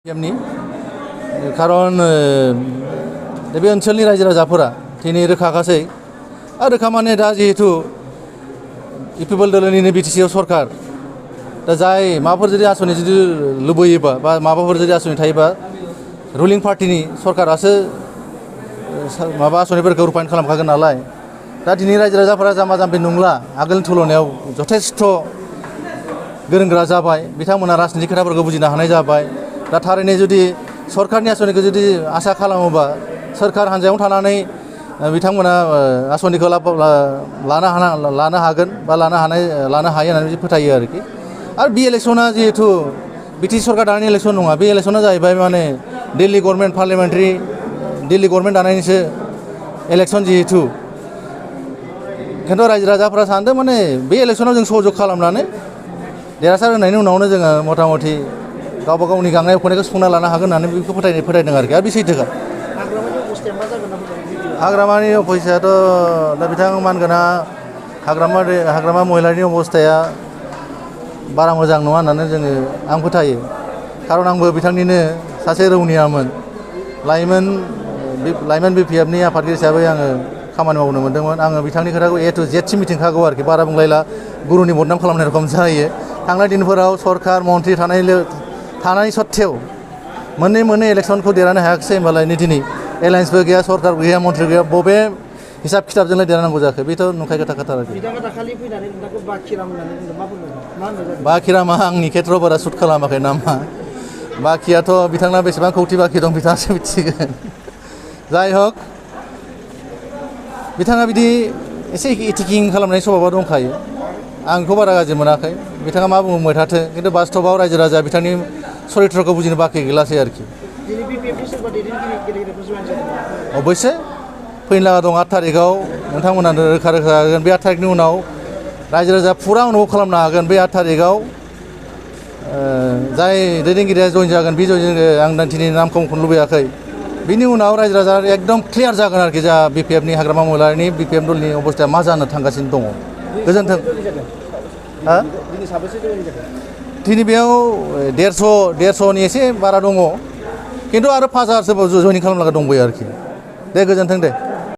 गेमनि खारन बे ओनसोलनि रायजो राजाफोरा दिनै रोखाखासै आरो रोखा माने दा जिहेतु इउपिपिएल दलनिनो बिटिसिआव सरकार दा जाय माबाफोर जुदि आसनि जुदि लुबैयोबा बा माबाफोर जुदि आसनि थायोबा रुलिं पार्टिनि सरकारासो माबा आसनिफोरखौ रुपायन खालामखागोन नालाय दा दिनै रायजो राजाफोरा जाम्बा जाम्बि नंला आगोलनि तुलनायाव जथेस्थ' गोरों गोरा जाबाय बिथांमोना राजनितिक खोथाफोरखौ बुजिनो हानाय जाबाय दा थारैनो जुदि सरकारनि आसनिखौ जुदि आसा खालामोबा सोरखार हान्जायाव थानानै बिथांमोना आसनिखौ लानो हागोन बा लानो हायो होननानै फोथायो आरोखि आरो बे इलेक्सना जिहेतु बिटिसि सरकार दानायनि इलेक्सन नङा बे इलेक्सना जाहैबाय माने Delhi government parliamentary Delhi government दानायनिसो इलेक्सन जिहेतु खिन्थु रायजो राजाफोरा सानदों माने बे इलेक्सनाव जों सहयोग खालामनानै देरहासार होनायनि उनावनो जोङो मथा मथि गावबा गावनि गांनाय उखैनायखौ सुफुंना लानो हागोन होननानै बेखौ फोथायदों आरोखि आरो बे सैथोखा हाग्रामानि अबस्थायाथ' दा बिथां मानगोना हाग्रामा महिलारिनि अबस्थाया बारा मोजां नङा होननानै आं फोथायो खारन आंबो बिथांनिनो सासे रौनियामोन लाइमोन बिपिएफनि आफादगिरि हिसाबै आङो खामानि मावनो मोन्दोंमोन आङो बिथांनि खोथाखौ ए टु जेड सिम मिथिखागौ आरोखि बारा बुंलायला गुरुनि बदनाम खालामनाय रखम जायो थांनाय दिनफोराव सरकार मन्थ्रि थानाय सत्तेव मोननै इलेक्सनखौ देरहानो हायाखिसै होनबालाय दिनै एलायन्सबो गैया सरकारबो गैया मन्थ्रि गैया बबे हिसाब खिथाबजोंलाय देरहानांगौ जाखो बेथ' नंखाय खोथा आरोखि बाखिरामा आंनि खेथ्रआव बारा सुट खालामाखै नामा बाखियाथ' बिथांना बेसेबां कौटि बाखि दं बिथाङासो मिथिगोन जाय हक बिथाङा बिदि एसे इटिकिं खालामनाय सभाबा दंखायो आंखौ बारा गाज्रि मोनाखै बिथाङा मा बुंबाय थाथो खिन्थु बास्तबआव रायजो राजा बिथांनि सरित्रखौ बुजिनो बाखि गैलासै आरोखि अबयसे फैनो लागा दं 8 थारिखआव नोंथांमोना रोखा हागोन बे 8 थारिखनि उनाव रायजो राजा फुरा अनुभव खालामनो हागोन बे 8 थारिखआव जाय दैदेनगिरिया जइन जागोन बे आं दिनै नामखौ मुंख'नो लुबैयाखै बिनि उनाव रायजो राजा एकदम क्लियार जागोन आरोखि जा बिपिएफनि हाग्रामा महिलारिनि बिपिएफ दलनि अबस्थाया मा जानो थांगासिनो दङ गोजोन्थों दिनै बेयाव 150नि एसे बारा दङ खिन्थु आरो 5000 जयनिं खालामनो लागा दंबायो आरोखि दे गोजोन्थों दे